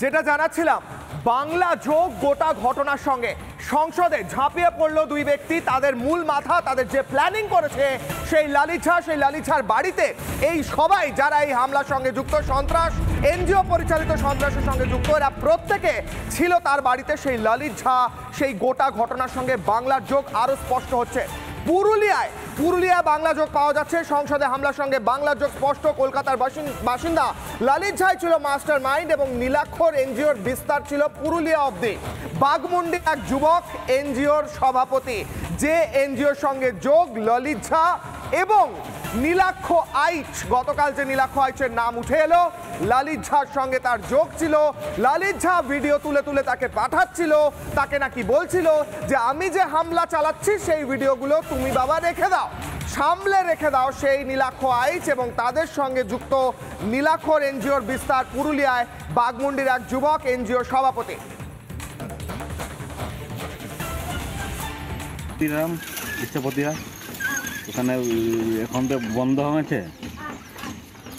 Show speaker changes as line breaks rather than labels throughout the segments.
যেটা জানাচ্ছিলাম, বাংলা যোগ গোটা ঘটনার সঙ্গে সংসদে ঝাঁপিয়ে পড়লো দুই ব্যক্তি। তাদের মূল মাথা, তাদের যে প্ল্যানিং করেছে সেই লালিত ঝা, সেই লালিত ঝার বাড়িতে এই সবাই যারা এই হামলার সঙ্গে যুক্ত, সন্ত্রাস এনজিও পরিচালিত সন্ত্রাসের সঙ্গে যুক্ত, এরা প্রত্যেকে ছিল তার বাড়িতে। সেই লালিত ঝা, সেই গোটা ঘটনার সঙ্গে বাংলার যোগ আরো স্পষ্ট হচ্ছে। পুরুলিয়ায় বাংলা যোগ পাওয়া যাচ্ছে। সংসদে হামলার সঙ্গে বাংলা যোগ স্পষ্ট। কলকাতার বাসিন্দা লালিত ঝাই ছিল মাস্টার মাইন্ড এবং নীলাক্ষর এনজিওর বিস্তার ছিল পুরুলিয়া অবধি। বাঘমুন্ডি এক যুবক এনজিওর সভাপতি, যে এনজিওর সঙ্গে যোগ ললিত ঝা এবং নীলাক্ষ আইচ। গতকাল যে নীলাক্ষ আইচের নাম উঠে এলো, লালিত ঝার সঙ্গে তার যোগ ছিল। লালিত ঝা ভিডিও তুলে তুলে তাকে পাঠাচ্ছিল, তাকে নাকি বলছিল যে আমি যে হামলা চালাচ্ছি সেই ভিডিওগুলো তুমি বাবা রেখে দাও, সামলে রেখে দাও। সেই নীলাক্ষ আইচ এবং তাদের সঙ্গে যুক্ত নীলাক্ষর এনজিওর বিস্তার পুরুলিয়ায়, বাঘমুন্ডির এক যুবক এনজিওর সভাপতি।
ওখানে এখন তো বন্ধ হয়েছে।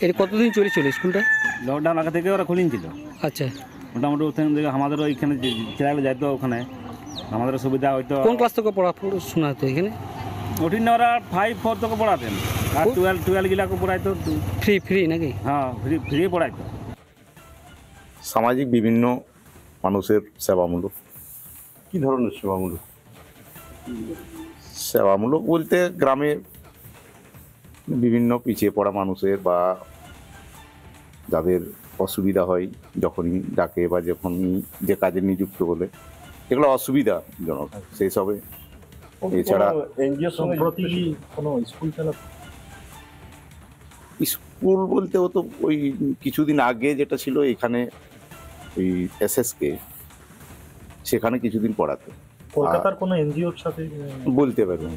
এর কতদিন চলেছিল স্কুলটা?
লকডাউন আগে থেকে ওরা খুলিয়েছিল।
আচ্ছা,
মোটামুটি ওখান থেকে আমাদেরও ওইখানে ছেলেগুলো যাইতো, ওখানে আমাদেরও সুবিধা হইতো।
কোন ক্লাস থেকে পড়াশোনা হতো এখানে?
ওঠিন না, ওরা 5-4 থেকে পড়াতেন, আর 12 গিলাকে পড়াইতো
ফ্রি নাকি?
হ্যাঁ, ফ্রি পড়াইতো।
সামাজিক বিভিন্ন মানুষের সেবামূলক।
কি ধরনের সেবামূলক?
সেবামূলক বলতে গ্রামে বিভিন্ন পিছিয়ে পড়া মানুষের বা যাদের অসুবিধা হয় যখনই ডাকে বা যখনই যে কাজে নিযুক্ত বলে, এগুলো অসুবিধাজনক সেই সবে। এছাড়া
এনজিও সম্প্রতি কোনো স্কুল চালাতো?
স্কুল বলতে ও তো ওই কিছুদিন আগে যেটা ছিল এখানে ওই এসএসকে, সেখানে কিছুদিন পড়াতো।
কলকাতার কোনো এনজিওর সাথে
বলতে পারবেন।